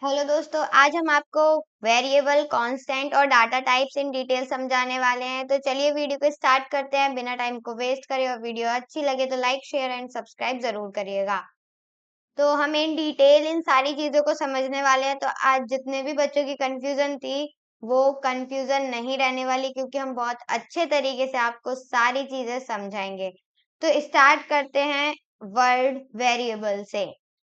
Hello दोस्तों, आज हम आपको वेरिएबल, कांस्टेंट और डाटा टाइप्स इन डिटेल समझाने वाले हैं। तो चलिए वीडियो को स्टार्ट करते हैं बिना टाइम को वेस्ट करे। और वीडियो अच्छी लगे तो लाइक, शेयर एंड सब्सक्राइब जरूर करिएगा। तो हम इन डिटेल इन सारी चीजों को समझने वाले हैं। तो आज जितने भी बच्चों की कंफ्यूजन थी वो कंफ्यूजन नहीं रहने वाली, क्योंकि हम बहुत अच्छे तरीके से आपको सारी चीजें समझाएंगे। तो स्टार्ट करते हैं वर्ड वेरिएबल से।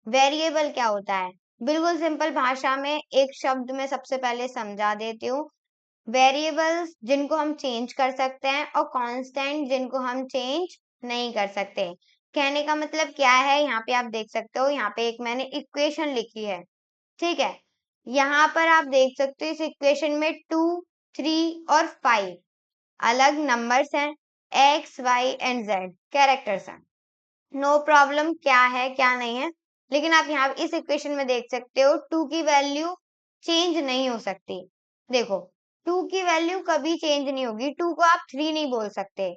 वेरिएबल क्या होता है? बिल्कुल सिंपल भाषा में एक शब्द में सबसे पहले समझा देती हूँ। वेरिएबल्स जिनको हम चेंज कर सकते हैं और कांस्टेंट जिनको हम चेंज नहीं कर सकते। कहने का मतलब क्या है, यहाँ पे आप देख सकते हो, यहाँ पे एक मैंने इक्वेशन लिखी है, ठीक है। यहाँ पर आप देख सकते हो इस इक्वेशन में 2, 3 और 5 अलग नंबर्स हैं। X, y and z characters हैं। नो प्रॉब्लम, क्या है क्या नहीं है। लेकिन आप यहाँ इस इक्वेशन में देख सकते हो 2 की वैल्यू चेंज नहीं हो सकती। देखो, 2 की वैल्यू कभी चेंज नहीं होगी। 2 को आप 3 नहीं बोल सकते,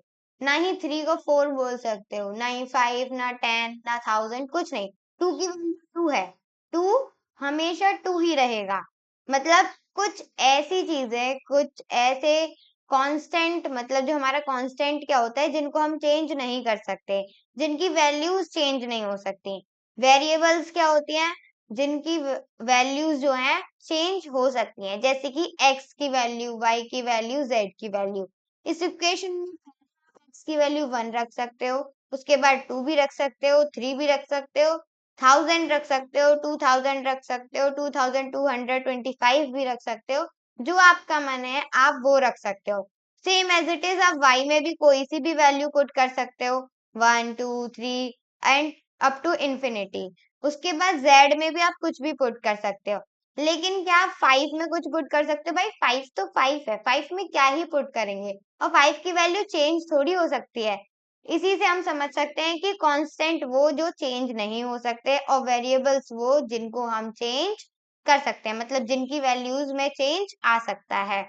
ना ही 3 को 4 बोल सकते हो, ना ही 5, ना 10, ना 1000, कुछ नहीं। 2 की वैल्यू 2 है। 2 हमेशा 2 ही रहेगा। मतलब कुछ ऐसी चीजें, कुछ ऐसे कांस्टेंट, मतलब जो हमारा कांस्टेंट क्या होता है, जिनको हम चेंज नहीं कर सकते, जिनकी वैल्यूज चेंज नहीं हो सकती। वेरिएबल्स क्या होती हैं? जिनकी वैल्यूज जो है चेंज हो सकती हैं, जैसे कि x की वैल्यू, y की वैल्यू, z की वैल्यू। इस इक्वेशन में x की वैल्यू 1 रख सकते हो, उसके बाद 2 भी रख सकते हो, 3 भी रख सकते हो, 1000 रख सकते हो, 2000 रख सकते हो, 2225 भी रख सकते हो। जो आपका मन है आप वो रख सकते हो। सेम एज इट इज आप y में भी कोई सी भी वैल्यू पुट कर सकते हो, 1, 2, 3 एंड अप टू इंफिनिटी। उसके बाद z में भी आप कुछ भी पुट कर सकते हो। लेकिन क्या आप 5 में कुछ पुट कर सकते हो? भाई 5 तो 5 है, 5 में क्या ही पुट करेंगे, और 5 की वैल्यू चेंज थोड़ी हो सकती है। इसी से हम समझ सकते हैं कि कांस्टेंट वो जो चेंज नहीं हो सकते, और वेरिएबल्स वो जिनको हम चेंज कर सकते हैं, मतलब जिनकी वैल्यूज में चेंज आ सकता है।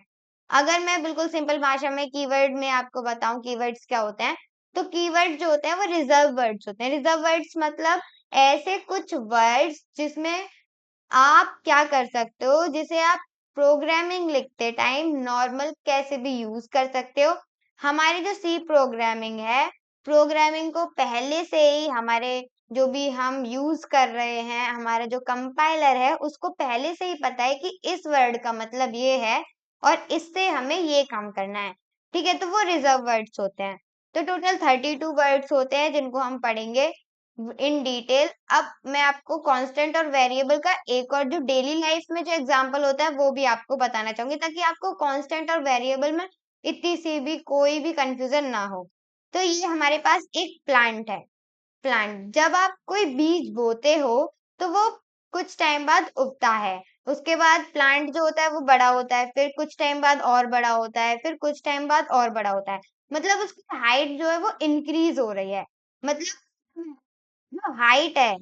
अगर मैं बिल्कुल सिंपल भाषा में कीवर्ड में आपको बताऊं, कीवर्ड्स क्या होते हैं, तो कीवर्ड जो होते हैं वो रिजर्व वर्ड्स होते हैं। रिजर्व वर्ड्स मतलब ऐसे कुछ वर्ड्स जिसमें आप क्या कर सकते हो, जिसे आप प्रोग्रामिंग लिखते टाइम नॉर्मल कैसे भी यूज कर सकते हो। हमारी जो सी प्रोग्रामिंग है, प्रोग्रामिंग को पहले से ही हमारे जो भी हम यूज कर रहे हैं, हमारा जो कंपाइलर है उसको पहले से ही पता है कि इस वर्ड का मतलब ये है और इससे हमें ये काम करना है, ठीक है। तो वो रिजर्व वर्ड्स होते हैं। तो टोटल 32 वर्ड्स होते हैं जिनको हम पढ़ेंगे इन डिटेल। अब मैं आपको कांस्टेंट और वेरिएबल का एक और जो डेली लाइफ में जो एग्जांपल होता है वो भी आपको बताना चाहूंगी, ताकि आपको कांस्टेंट और वेरिएबल में इतनी सी भी कोई भी कंफ्यूजन ना हो। तो ये हमारे पास एक प्लांट है। प्लांट, जब आप कोई बीज बोते हो तो वो कुछ टाइम बाद उगता है। उसके बाद प्लांट जो होता है वो बड़ा होता है, फिर कुछ टाइम बाद और बड़ा होता है, फिर कुछ टाइम बाद और बड़ा होता है। मतलब उसकी हाइट जो है वो इंक्रीज हो रही है। मतलब जो हाइट है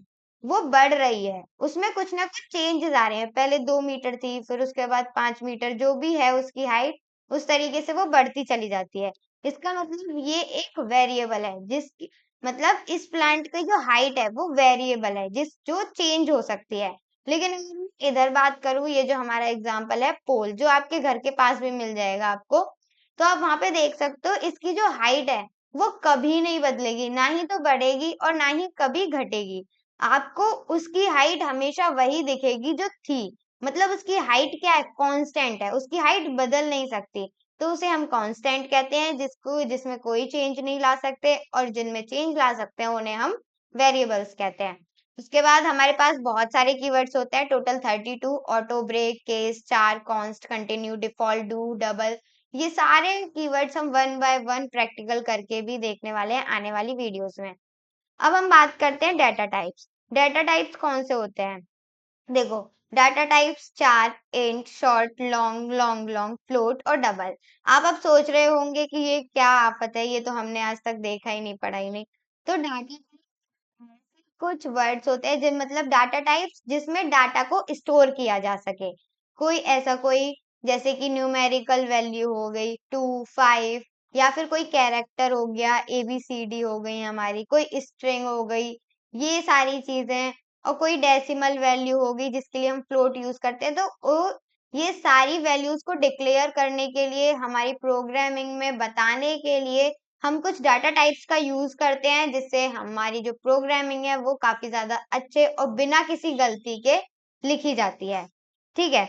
वो बढ़ रही है, उसमें कुछ ना कुछ चेंजेस आ रहे हैं। पहले 2 मीटर थी, फिर उसके बाद 5 मीटर, जो भी है उसकी हाइट उस तरीके से वो बढ़ती चली जाती है। इसका मतलब ये एक वेरिएबल है, जिसकी मतलब इस प्लांट की जो हाइट है वो वेरिएबल है, जिस जो चेंज हो सकती है। लेकिन अगर मैं इधर बात करूं, ये जो हमारा एग्जाम्पल है पोल, जो आपके घर के पास भी मिल जाएगा आपको, तो आप वहां पे देख सकते हो इसकी जो हाइट है वो कभी नहीं बदलेगी, ना ही तो बढ़ेगी और ना ही कभी घटेगी। आपको उसकी हाइट हमेशा वही दिखेगी जो थी। मतलब उसकी हाइट क्या है? कांस्टेंट है, उसकी हाइट बदल नहीं सकती। तो उसे हम कांस्टेंट कहते हैं, जिसको जिसमें कोई चेंज नहीं ला सकते, और जिनमें चेंज ला सकते हैं उन्हें हम वेरिएबल्स कहते हैं। उसके बाद हमारे पास बहुत सारे कीवर्ड्स होते हैं, टोटल 32। ऑटो, ब्रेक, केस, चार, const, continue, default, do, double, ये सारे कीवर्ड्स हम वन बाय वन प्रैक्टिकल करके भी देखने वाले हैं आने वाली वीडियोस में। अब हम बात करते हैं डाटा टाइप्स। डाटा टाइप्स कौन से होते हैं? देखो, data types 4, int, short, long, long long, float और डबल। आप अब सोच रहे होंगे कि ये क्या आफत है, ये तो हमने आज तक देखा ही नहीं, पढ़ा ही नहीं। तो डाटा कुछ वर्ड्स होते हैं जिन मतलब डाटा टाइप्स जिसमें डाटा को स्टोर किया जा सके। कोई ऐसा कोई, जैसे कि न्यूमेरिकल वैल्यू हो गई 2, 5, या फिर कोई कैरेक्टर हो गया, ABCD हो गई हमारी, कोई स्ट्रिंग हो गई, ये सारी चीजें। और कोई डेसिमल वैल्यू होगी जिसके लिए हम फ्लोट यूज करते हैं। तो ये सारी वैल्यूज को डिक्लेयर करने के लिए, हमारी प्रोग्रामिंग में बताने के लिए हम कुछ डाटा टाइप्स का यूज करते हैं, जिससे हमारी जो प्रोग्रामिंग है वो काफी ज्यादा अच्छे और बिना किसी गलती के लिखी जाती है। ठीक है,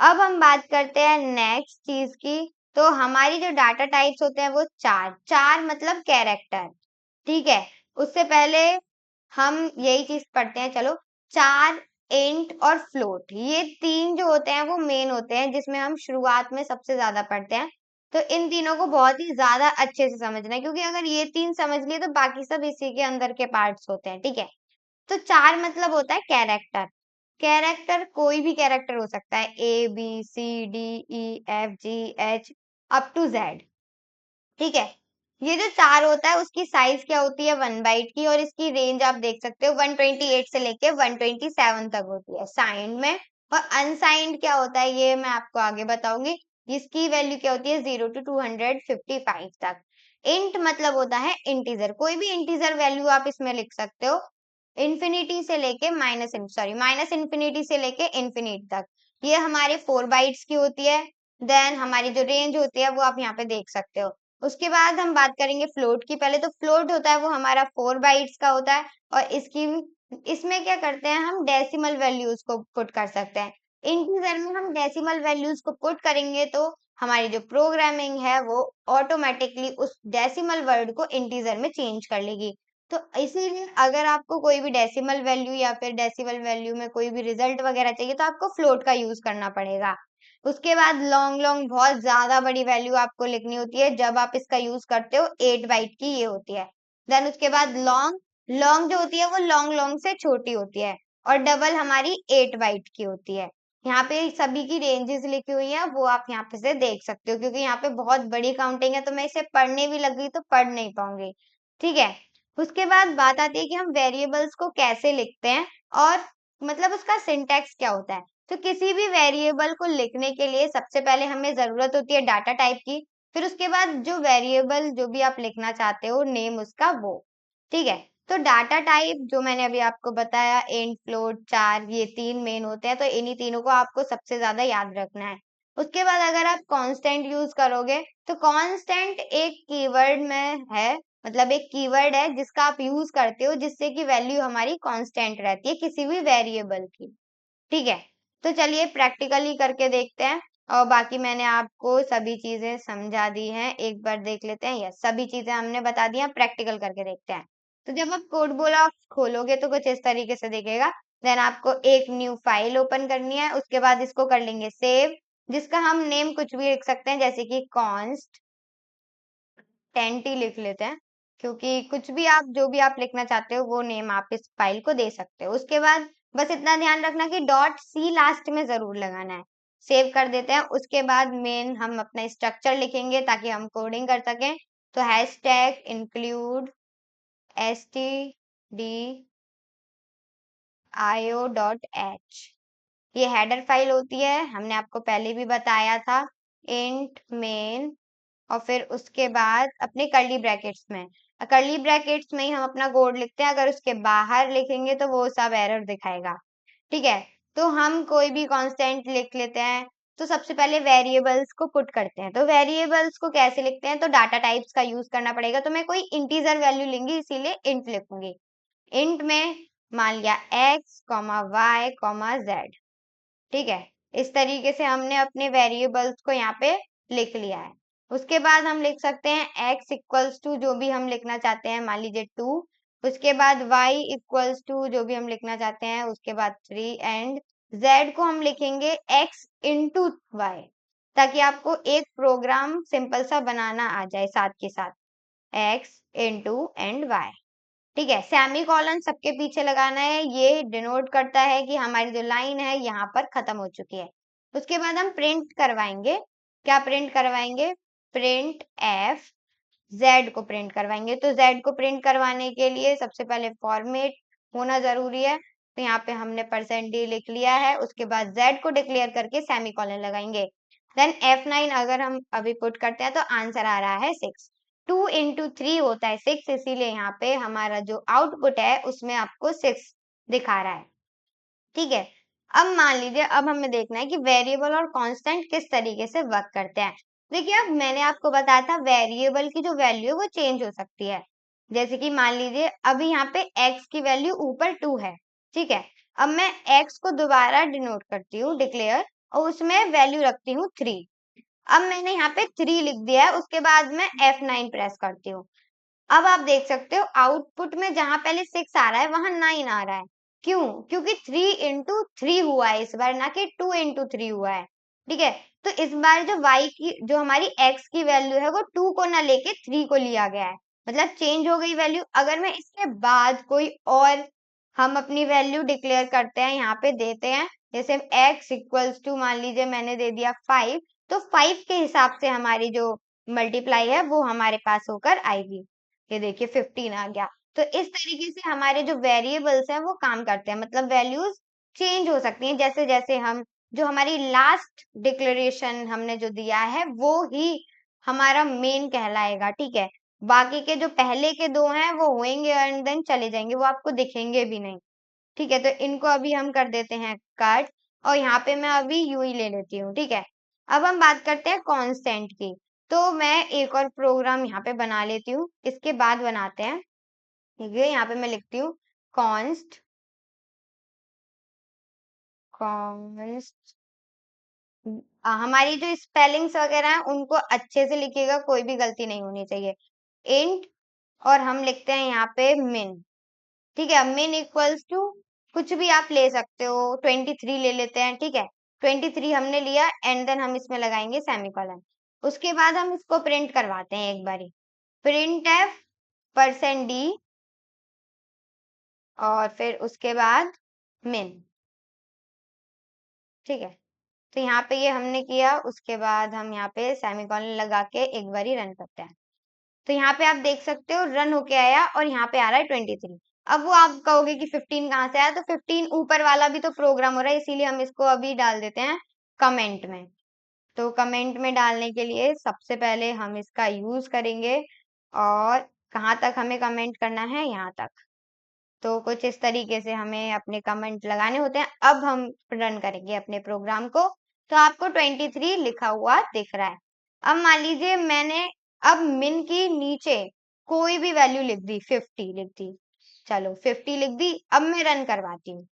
अब हम बात करते हैं नेक्स्ट चीज की। तो हमारी जो डाटा टाइप्स होते हैं वो चार मतलब कैरेक्टर। ठीक है, उससे पहले हम यही चीज पढ़ते हैं। चलो, चार, इंट और फ्लोट, ये तीन जो होते हैं वो मेन होते हैं, जिसमें हम शुरुआत में सबसे ज्यादा पढ़ते हैं। तो इन तीनों को बहुत ही ज्यादा अच्छे से समझना है, क्योंकि अगर ये तीन समझ लिए तो बाकी सब इसी के अंदर के पार्ट्स होते हैं। ठीक है, तो चार मतलब होता है कैरेक्टर। कैरेक्टर कोई भी कैरेक्टर हो सकता है, ABCDEFGH अप टू Z। ठीक है, ये जो चार होता है उसकी साइज क्या होती है, 1 बाइट की, और इसकी रेंज आप देख सकते हो 128 से लेके 127 तक होती है साइंड में। और अनसाइंड क्या होता है ये मैं आपको आगे बताऊंगी। इसकी वैल्यू क्या होती है 0 to 255 तक। इंट मतलब होता है इंटीजर, कोई भी इंटीजर वैल्यू आप इसमें लिख सकते हो, इन्फिनिटी से लेके माइनस इन्फिनिटी से लेके इन्फिनिटी तक। ये हमारे 4 बाइट्स की होती है। देन हमारी जो रेंज होती है वो आप यहाँ पे देख सकते हो। उसके बाद हम बात करेंगे फ्लोट की। पहले तो फ्लोट होता है वो हमारा 4 बाइट्स का होता है, और इसमें क्या करते हैं, हम डेसिमल वैल्यूज को पुट कर सकते हैं। इंटीजर में हम डेसिमल वैल्यूज को पुट करेंगे तो हमारी जो प्रोग्रामिंग है वो ऑटोमेटिकली उस डेसिमल वर्ड को इंटीजर में चेंज कर लेगी। तो इसीलिए अगर आपको कोई भी डेसिमल वैल्यू या फिर डेसिमल वैल्यू में कोई भी रिजल्ट वगैरह चाहिए तो आपको फ्लोट का यूज करना पड़ेगा। उसके बाद लॉन्ग लॉन्ग बहुत ज्यादा बड़ी वैल्यू आपको लिखनी होती है, जब आप इसका यूज करते हो 8 बाइट की ये होती है। देन उसके बाद लॉन्ग, लॉन्ग जो होती है वो लॉन्ग लॉन्ग से छोटी होती है, और डबल हमारी 8 बाइट की होती है। यहाँ पे सभी की रेंजेस लिखी हुई है, वो आप यहाँ पे से देख सकते हो, क्योंकि यहाँ पे बहुत बड़ी काउंटिंग है तो मैं इसे पढ़ने भी लगी तो पढ़ नहीं पाऊंगी। ठीक है, उसके बाद बात आती है कि हम वेरिएबल्स को कैसे लिखते हैं, और मतलब उसका सिंटैक्स क्या होता है। तो किसी भी वेरिएबल को लिखने के लिए सबसे पहले हमें जरूरत होती है डाटा टाइप की। फिर उसके बाद जो वेरिएबल जो भी आप लिखना चाहते हो नेम उसका वो। ठीक है, तो डाटा टाइप जो मैंने अभी आपको बताया, इंट, फ्लोट, चार, ये तीन मेन होते हैं, तो इन्हीं तीनों को आपको सबसे ज्यादा याद रखना है। उसके बाद अगर आप कांस्टेंट यूज करोगे तो कांस्टेंट एक कीवर्ड में है, मतलब एक कीवर्ड है जिसका आप यूज करते हो जिससे कि वैल्यू हमारी कांस्टेंट रहती है किसी भी वेरिएबल की। ठीक है, तो चलिए प्रैक्टिकली करके देखते हैं। और बाकी मैंने आपको सभी चीजें समझा दी हैं, एक बार देख लेते हैं। यस, सभी चीजें हमने बता दी हैं, प्रैक्टिकल करके देखते हैं। तो जब आप कोड ब्लॉक खोलोगे तो कुछ इस तरीके से दिखेगा। देन आपको एक न्यू फाइल ओपन करनी है, उसके बाद इसको कर लेंगे सेव, जिसका हम नेम कुछ भी लिख सकते हैं, जैसे कि कॉन्स्ट टेंटी लिख लेते हैं, क्योंकि कुछ भी आप जो भी आप लिखना चाहते हो वो नेम आप इस फाइल को दे सकते हो। उसके बाद बस इतना ध्यान रखना कि डॉट सी लास्ट में जरूर लगाना है। सेव कर देते हैं। उसके बाद मेन हम अपना स्ट्रक्चर लिखेंगे ताकि हम कोडिंग कर सकें। तो हैशटैग इंक्लूड stdio.h, ये हेडर फाइल होती है, हमने आपको पहले भी बताया था। इंट मेन, और फिर उसके बाद अपने कर्ली ब्रैकेट्स में ही हम अपना कोड लिखते हैं। अगर उसके बाहर लिखेंगे तो वो सब एरर दिखाएगा। ठीक है, तो हम कोई भी कांस्टेंट लिख लेते हैं। तो सबसे पहले वेरिएबल्स को पुट करते हैं। तो वेरिएबल्स को कैसे लिखते हैं, तो डाटा टाइप्स का यूज करना पड़ेगा। तो मैं कोई इंटीजर वैल्यू लूंगी, इसीलिए इंट लिखूंगी। इंट में मान लिया x, y, z। ठीक है, इस तरीके से हमने अपने वेरिएबल्स को यहाँ पे लिख लिया है। उसके बाद हम लिख सकते हैं x इक्वल्स टू जो भी हम लिखना चाहते हैं, मान लीजिए 2। उसके बाद y इक्वल्स टू जो भी हम लिखना चाहते हैं, उसके बाद 3, एंड z को हम लिखेंगे x इंटू y, ताकि आपको एक प्रोग्राम सिंपल सा बनाना आ जाए साथ के साथ, x इंटू एंड y। ठीक है, सेमी कॉलन सबके पीछे लगाना है, ये डिनोट करता है कि हमारी जो लाइन है यहाँ पर खत्म हो चुकी है। उसके बाद हम प्रिंट करवाएंगे, क्या प्रिंट करवाएंगे, प्रिंट एफ, जेड को प्रिंट करवाएंगे। तो जेड को प्रिंट करवाने के लिए सबसे पहले फॉर्मेट होना जरूरी है। तो यहाँ पे हमने %d लिख लिया है। उसके बाद जेड को डिक्लेयर करके सेमी कॉलन लगाएंगे। देन F9 अगर हम अभी पुट करते हैं तो आंसर आ रहा है 6। 2 इंटू 3 होता है 6, इसीलिए यहाँ पे हमारा जो आउटपुट है उसमें आपको 6 दिखा रहा है। ठीक है। अब मान लीजिए, अब हमें देखना है कि वेरिएबल और कांस्टेंट किस तरीके से वर्क करते हैं। देखिए, अब मैंने आपको बताया था वेरिएबल की जो वैल्यू है वो चेंज हो सकती है। जैसे कि मान लीजिए अभी यहाँ पे x की वैल्यू ऊपर 2 है, ठीक है। अब मैं x को दोबारा डिनोट करती हूँ, डिक्लेयर, और उसमें वैल्यू रखती हूँ 3। अब मैंने यहाँ पे 3 लिख दिया है, उसके बाद मैं F9 प्रेस करती हूँ। अब आप देख सकते हो आउटपुट में जहां पहले 6 आ रहा है वहां 9 आ रहा है। क्यों? क्योंकि 3 इंटू 3 हुआ है इस बार, ना कि 2 इंटू 3 हुआ है। ठीक है। तो इस बार जो y की, जो हमारी x की वैल्यू है वो 2 को ना लेके 3 को लिया गया है, मतलब चेंज हो गई वैल्यू। अगर मैं इसके बाद कोई और हम अपनी वैल्यू डिक्लेयर करते हैं, यहाँ पे देते हैं, जैसे x इक्वल्स टू, मान लीजिए मैंने दे दिया 5, तो 5 के हिसाब से हमारी जो मल्टीप्लाई है वो हमारे पास होकर आएगी। ये देखिए 15 आ गया। तो इस तरीके से हमारे जो वेरिएबल्स हैं वो काम करते हैं, मतलब वैल्यूज चेंज हो सकती हैं जैसे जैसे हम, जो हमारी लास्ट डिक्लेरेशन हमने जो दिया है वो ही हमारा मेन कहलाएगा। ठीक है। बाकी के जो पहले के दो हैं वो होंगे एंड देन चले जाएंगे, वो आपको दिखेंगे भी नहीं। ठीक है। तो इनको अभी हम कर देते हैं कट, और यहाँ पे मैं अभी यू ही ले लेती हूँ। ठीक है। अब हम बात करते हैं कांस्टेंट की। तो मैं एक और प्रोग्राम यहाँ पे बना लेती हूँ, इसके बाद बनाते हैं। ठीक है। यहाँ पे मैं लिखती हूँ कॉन्स्ट, कॉन्स्ट, हमारी जो स्पेलिंग्स वगैरह हैं उनको अच्छे से लिखिएगा, कोई भी गलती नहीं होनी चाहिए। इंट, और हम लिखते हैं यहाँ पे मिन। ठीक है। मिन इक्वल्स टू, कुछ भी आप ले सकते हो, 23 ले लेते हैं। ठीक है। 23 हमने लिया एंड देन हम इसमें लगाएंगे सेमीकोलन। उसके बाद हम इसको प्रिंट करवाते हैं एक बारी। प्रिंट एफ %d, और फिर उसके बाद मिन। ठीक है। तो यहाँ पे ये हमने किया, उसके बाद हम यहाँ पे सेमीकोलन लगा के एक बारी रन करते हैं। तो यहाँ पे आप देख सकते हो रन होके आया, और यहाँ पे आ रहा है 23। अब वो आप कहोगे कि 15 कहाँ से आया, तो 15 ऊपर वाला भी तो प्रोग्राम हो रहा है, इसीलिए हम इसको अभी डाल देते हैं कमेंट में। तो कमेंट में डालने के लिए सबसे पहले हम इसका यूज करेंगे, और कहाँ तक हमें कमेंट करना है, यहाँ तक। तो कुछ इस तरीके से हमें अपने कमेंट लगाने होते हैं। अब हम रन करेंगे अपने प्रोग्राम को, तो आपको 23 लिखा हुआ दिख रहा है। अब मान लीजिए मैंने अब मिन की नीचे कोई भी वैल्यू लिख दी, 50 लिख दी, चलो 50 लिख दी। अब मैं रन करवाती हूँ।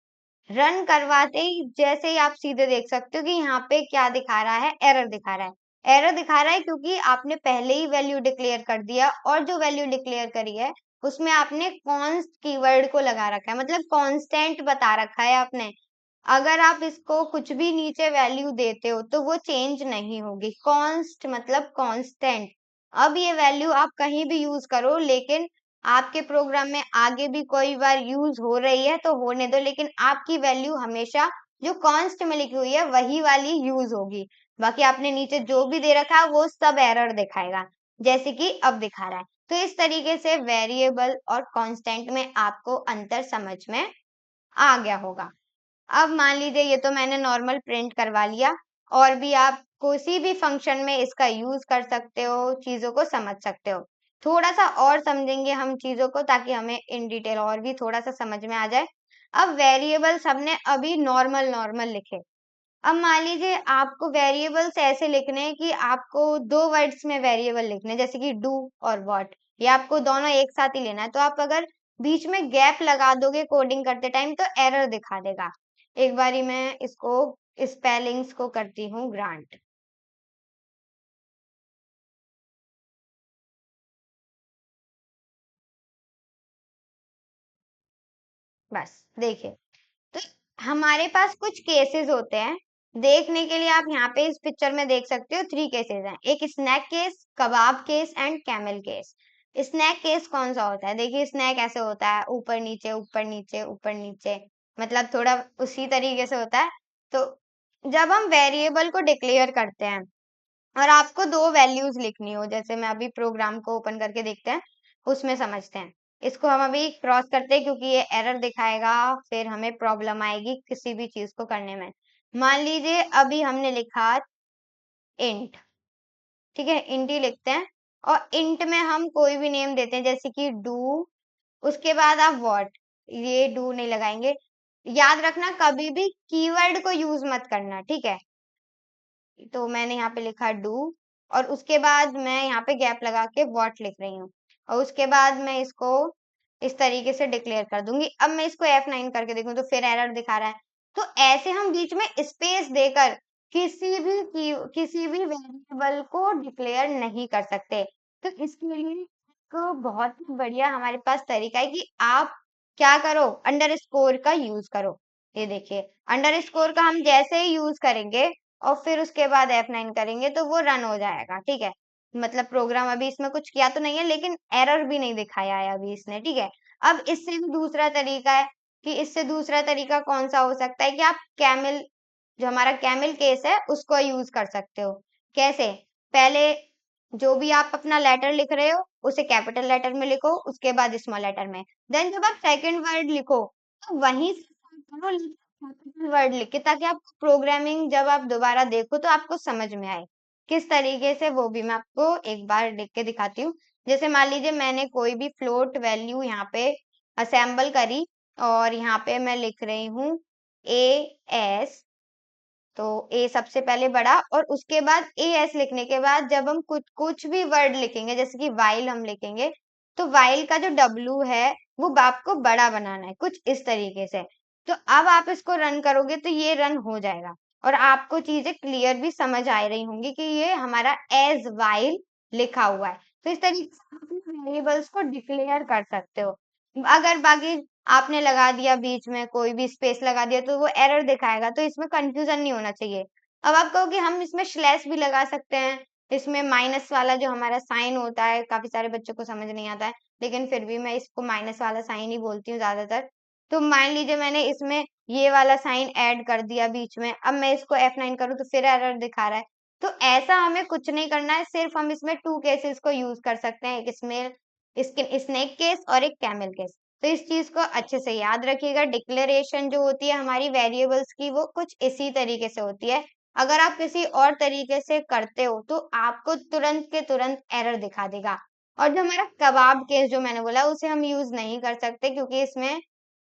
रन करवाते ही जैसे ही आप सीधे देख सकते हो कि यहाँ पे क्या दिखा रहा है, एरर दिखा रहा है। एरर दिखा रहा है क्योंकि आपने पहले ही वैल्यू डिक्लेयर कर दिया, और जो वैल्यू डिक्लेयर करी है उसमें आपने कॉन्स्ट कीवर्ड को लगा रखा है, मतलब कांस्टेंट बता रखा है आपने। अगर आप इसको कुछ भी नीचे वैल्यू देते हो तो वो चेंज नहीं होगी। कॉन्स्ट मतलब कांस्टेंट। अब ये वैल्यू आप कहीं भी यूज करो, लेकिन आपके प्रोग्राम में आगे भी कोई बार यूज हो रही है तो होने दो, लेकिन आपकी वैल्यू हमेशा जो कॉन्स्ट में लिखी हुई है वही वाली यूज होगी। बाकी आपने नीचे जो भी दे रखा है वो सब एरर दिखाएगा, जैसे कि अब दिखा रहा है। तो इस तरीके से वेरिएबल और कांस्टेंट में आपको अंतर समझ में आ गया होगा। अब मान लीजिए ये तो मैंने नॉर्मल प्रिंट करवा लिया, और भी आप किसी भी फंक्शन में इसका यूज कर सकते हो, चीजों को समझ सकते हो। थोड़ा सा और समझेंगे हम चीजों को, ताकि हमें इन डिटेल और भी थोड़ा सा समझ में आ जाए। अब वेरिएबल्स हमने अभी नॉर्मल नॉर्मल लिखे। अब मान लीजिए आपको वेरिएबल्स ऐसे लिखने हैं कि आपको दो वर्ड्स में वेरिएबल लिखने हैं, जैसे कि डू और व्हाट, ये आपको दोनों एक साथ ही लेना है। तो आप अगर बीच में गैप लगा दोगे कोडिंग करते टाइम तो एरर दिखा देगा। एक बारी मैं इसको स्पेलिंग्स को करती हूँ ग्रांट। बस देखिए, तो हमारे पास कुछ केसेस होते हैं। देखने के लिए आप यहाँ पे इस पिक्चर में देख सकते हो 3 केसेस हैं, एक snake case, kebab case and camel case. Snake case कौन सा होता है? देखिए स्नैक ऐसे होता है, ऊपर नीचे ऊपर नीचे ऊपर नीचे, मतलब थोड़ा उसी तरीके से होता है। तो जब हम वेरिएबल को डिक्लेयर करते हैं और आपको दो वैल्यूज लिखनी हो, जैसे मैं अभी प्रोग्राम को ओपन करके देखते हैं, उसमें समझते हैं। इसको हम अभी क्रॉस करते हैं क्योंकि ये एरर दिखाएगा, फिर हमें प्रॉब्लम आएगी किसी भी चीज को करने में। मान लीजिए अभी हमने लिखा इंट। ठीक है, इंट ही लिखते हैं, और इंट में हम कोई भी नेम देते हैं, जैसे कि डू, उसके बाद आप व्हाट, ये डू नहीं लगाएंगे, याद रखना कभी भी कीवर्ड को यूज मत करना, ठीक है। तो मैंने यहाँ पे लिखा डू, और उसके बाद मैं यहाँ पे गैप लगा के व्हाट लिख रही हूँ, और उसके बाद मैं इसको इस तरीके से डिक्लेयर कर दूंगी। अब मैं इसको F9 करके देखूं तो फिर एरर दिखा रहा है। तो ऐसे हम बीच में स्पेस देकर किसी भी वेरिएबल को डिक्लेयर नहीं कर सकते। तो इसके लिए एक बहुत ही बढ़िया हमारे पास तरीका है कि आप क्या करो, अंडरस्कोर का यूज करो। ये देखिए, अंडरस्कोर का हम जैसे ही यूज करेंगे और फिर उसके बाद F9 करेंगे तो वो रन हो जाएगा, ठीक है। मतलब प्रोग्राम अभी इसमें कुछ किया तो नहीं है, लेकिन एरर भी नहीं दिखाया है अभी इसने, ठीक है। अब इससे भी दूसरा तरीका है, कि इससे दूसरा तरीका कौन सा हो सकता है, कि आप कैमल, जो हमारा कैमल केस है उसको यूज कर सकते हो। कैसे? पहले जो भी आप अपना लेटर लिख रहे हो उसे कैपिटल लेटर में लिखो, उसके बाद स्मॉल लेटर में। देन जब आप सेकंड वर्ड लिखो तो वहीं से start करो, कैपिटल वर्ड लिख के, ताकि आपको प्रोग्रामिंग जब आप दोबारा देखो तो आपको समझ में आए किस तरीके से। वो भी मैं आपको एक बार लिख के दिखाती हूँ। जैसे मान लीजिए मैंने कोई भी फ्लोट वैल्यू यहाँ पे असेंबल करी, और यहाँ पे मैं लिख रही हूँ AS। तो ए सबसे पहले बड़ा, और उसके बाद AS लिखने के बाद जब हम कुछ कुछ भी वर्ड लिखेंगे, जैसे कि वाइल हम लिखेंगे, तो वाइल का जो W है वो आपको बड़ा बनाना है, कुछ इस तरीके से। तो अब आप इसको रन करोगे तो ये रन हो जाएगा, और आपको चीजें क्लियर भी समझ आ रही होंगी कि ये हमारा एज वाइल लिखा हुआ है। तो इस तरीके से आप अपने वेरिएबल्स को डिक्लेयर कर सकते हो। अगर बाकी आपने लगा दिया बीच में, कोई भी स्पेस लगा दिया, तो वो एरर दिखाएगा, तो इसमें कंफ्यूजन नहीं होना चाहिए। अब आप कहोगे हम इसमें स्लैश भी लगा सकते हैं, इसमें माइनस वाला जो हमारा साइन होता है, काफी सारे बच्चों को समझ नहीं आता है, लेकिन फिर भी मैं इसको माइनस वाला साइन ही बोलती हूँ ज्यादातर। तो मान लीजिए मैंने इसमें ये वाला साइन ऐड कर दिया बीच में, अब मैं इसको F9 करूँ तो फिर एरर दिखा रहा है। तो ऐसा हमें कुछ नहीं करना है, सिर्फ हम इसमें टू केसेस को यूज कर सकते हैं, एक इसमें स्नेक केस और एक कैमल केस। तो इस चीज को अच्छे से याद रखिएगा। डिक्लेरेशन जो होती है हमारी वेरिएबल्स की, वो कुछ इसी तरीके से होती है। अगर आप किसी और तरीके से करते हो तो आपको तुरंत के तुरंत एरर दिखा देगा। और जो हमारा कबाब केस जो मैंने बोला, उसे हम यूज नहीं कर सकते, क्योंकि इसमें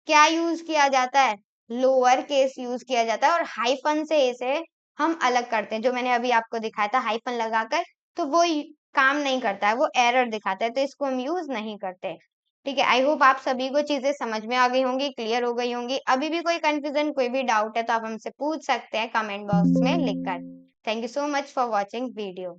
क्या यूज किया जाता है, लोअर केस यूज किया जाता है, और हाइफन से इसे हम अलग करते हैं, जो मैंने अभी आपको दिखाया था हाइफन लगाकर। तो वो काम नहीं करता है, वो एरर दिखाता है, तो इसको हम यूज नहीं करते। ठीक है, आई होप आप सभी को चीजें समझ में आ गई होंगी, क्लियर हो गई होंगी। अभी भी कोई कंफ्यूजन, कोई भी डाउट है तो आप हमसे पूछ सकते हैं कमेंट बॉक्स में लिखकर। Thank you so much for watching video.